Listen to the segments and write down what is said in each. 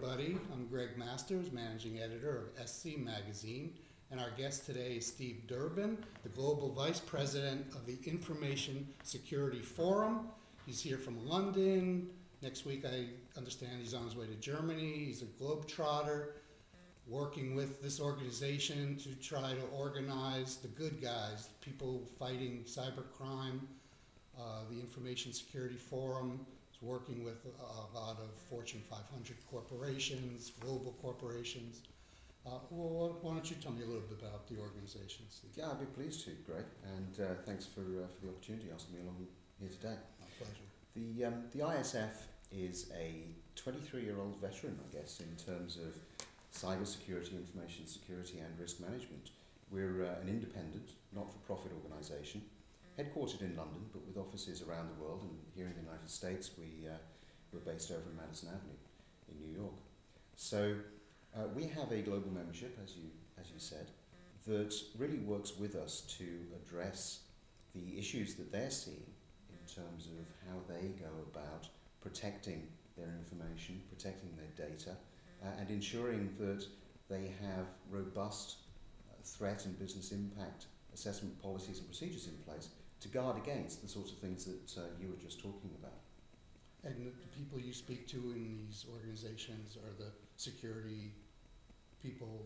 everybody. I'm Greg Masters, Managing Editor of SC Magazine, and our guest today is Steve Durbin, the Global Vice President of the Information Security Forum. He's here from London. Next week, I understand he's on his way to Germany. He's a globetrotter, working with this organization to try to organize the good guys, people fighting cybercrime. The Information Security Forum is working with a lot of Fortune 500 corporations, global corporations. Well, why don't you tell me a little bit about the organization, Steve? Yeah, I'd be pleased to, Greg, and thanks for the opportunity asking me along here today. My pleasure. The ISF is a 23-year-old veteran, I guess, in terms of cybersecurity, information security, and risk management. We're an independent, not-for-profit organisation, headquartered in London, but with offices around the world. And here in the United States, we're based over in Madison Avenue in New York. So we have a global membership, as you said, that really works with us to address the issues that they're seeing in terms of how they go about protecting their information, protecting their data, and ensuring that they have robust threat and business impact assessment policies and procedures in place to guard against the sorts of things that you were just talking about. And the people you speak to in these organizations are the security people,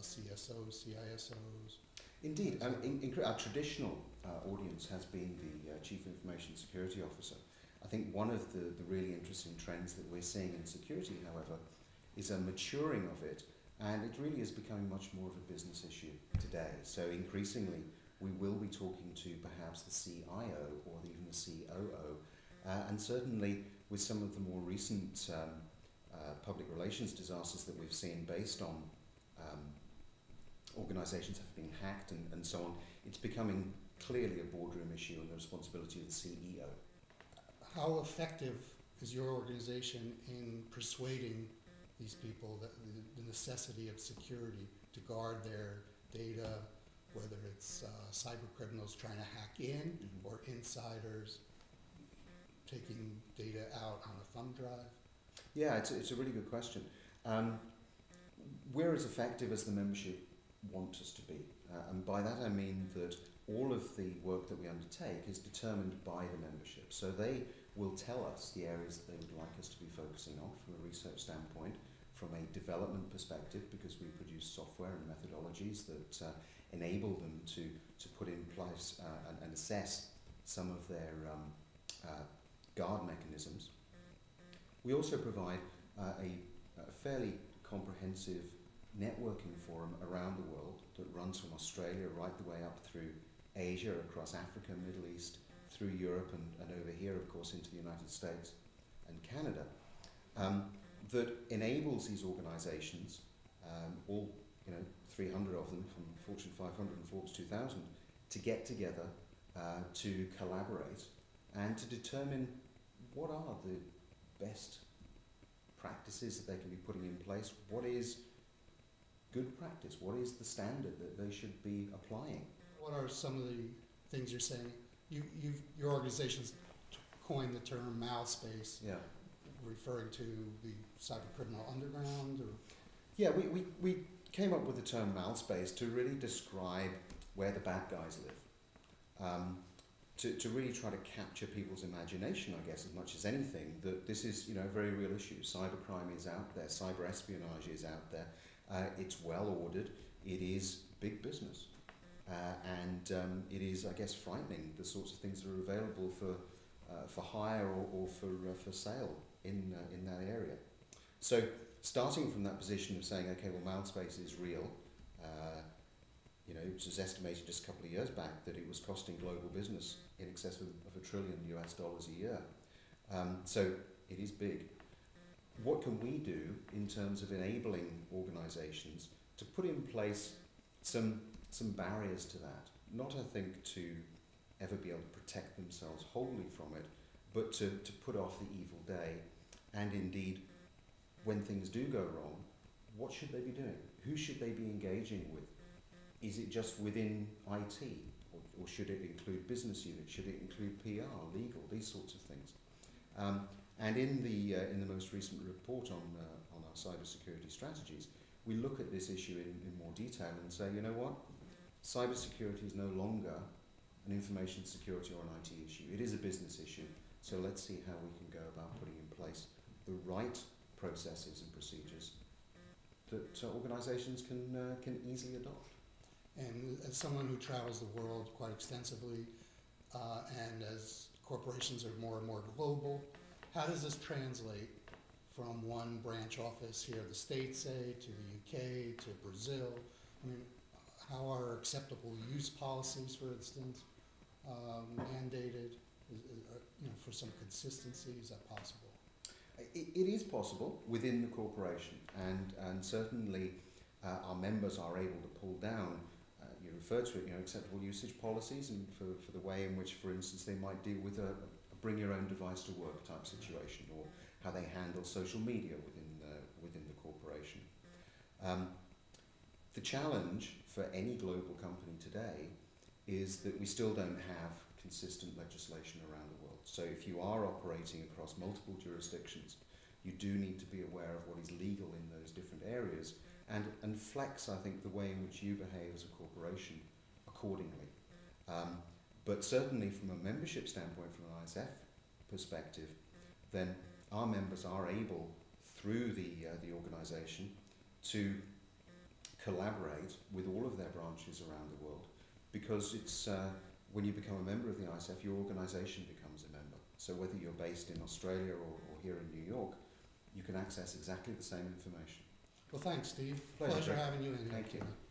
CSOs, CISOs? Indeed. Our traditional audience has been the Chief Information Security Officer. I think one of the really interesting trends that we're seeing in security, however, is a maturing of it, and it really is becoming much more of a business issue today. So increasingly, we will be talking to perhaps the CIO or even the COO, and certainly with some of the more recent public relations disasters that we've seen based on organizations have been hacked and so on, it's becoming clearly a boardroom issue and the responsibility of the CEO. How effective is your organization in persuading these people that the necessity of security to guard their data, whether it's cyber criminals trying to hack in or insiders taking data out on a thumb drive? Yeah, it's a really good question. We're as effective as the membership want us to be. And by that I mean that all of the work that we undertake is determined by the membership. So they will tell us the areas that they would like us to be focusing on from a research standpoint, from a development perspective, because we produce software and methodologies that enable them to put in place and assess some of their guard mechanisms. We also provide a fairly comprehensive networking forum around the world that runs from Australia right the way up through Asia, across Africa, Middle East, through Europe and over here, of course, into the United States and Canada, that enables these organizations, all 300 of them from Fortune 500 and Forbes 2000, to get together, to collaborate, and to determine what are the best practices that they can be putting in place, what is good practice, what is the standard that they should be applying. What are some of the things you're saying? Your organization's coined the term malspace, yeah, referring to the cyber criminal underground? Or? Yeah, we came up with the term malspace to really describe where the bad guys live. To really try to capture people's imagination, I guess, as much as anything, that this is a very real issue. Cybercrime is out there, cyber espionage is out there, it's well ordered, it is big business. And it is, I guess, frightening, the sorts of things that are available for hire or for sale in that area. So starting from that position of saying, okay, well, malspace is real, it was estimated just a couple of years back that it was costing global business in excess of $1 trillion a year. So it is big. What can we do in terms of enabling organizations to put in place some barriers to that? Not, I think, to ever be able to protect themselves wholly from it, but to put off the evil day. And indeed, when things do go wrong, what should they be doing? Who should they be engaging with? Is it just within IT? Or should it include business units? Should it include PR, legal, these sorts of things? And in the most recent report on our cybersecurity strategies, we look at this issue in more detail and say, you know what, cybersecurity is no longer an information security or an IT issue. It is a business issue. So let's see how we can go about putting in place the right processes and procedures that organisations can easily adopt. And as someone who travels the world quite extensively, and as corporations are more and more global, how does this translate from one branch office here in the States, say, to the UK, to Brazil? I mean, how are acceptable use policies, for instance, mandated? For some consistency, is that possible? It is possible within the corporation, and certainly our members are able to pull down. You refer to it, acceptable usage policies, and for the way in which, for instance, they might deal with a bring your own device to work type situation, or how they handle social media within the corporation. The challenge for any global company today is that we still don't have consistent legislation around the world. So if you are operating across multiple jurisdictions, you do need to be aware of what is legal in those different areas, and flex, I think, the way in which you behave as a corporation accordingly. But certainly from a membership standpoint, from an ISF perspective, then our members are able, through the organisation, to collaborate with all of their branches around the world, because it's when you become a member of the ISF, your organisation becomes a member. So whether you're based in Australia or here in New York, you can access exactly the same information. Well, thanks, Steve. Pleasure Having you in here. Thank you. Tonight.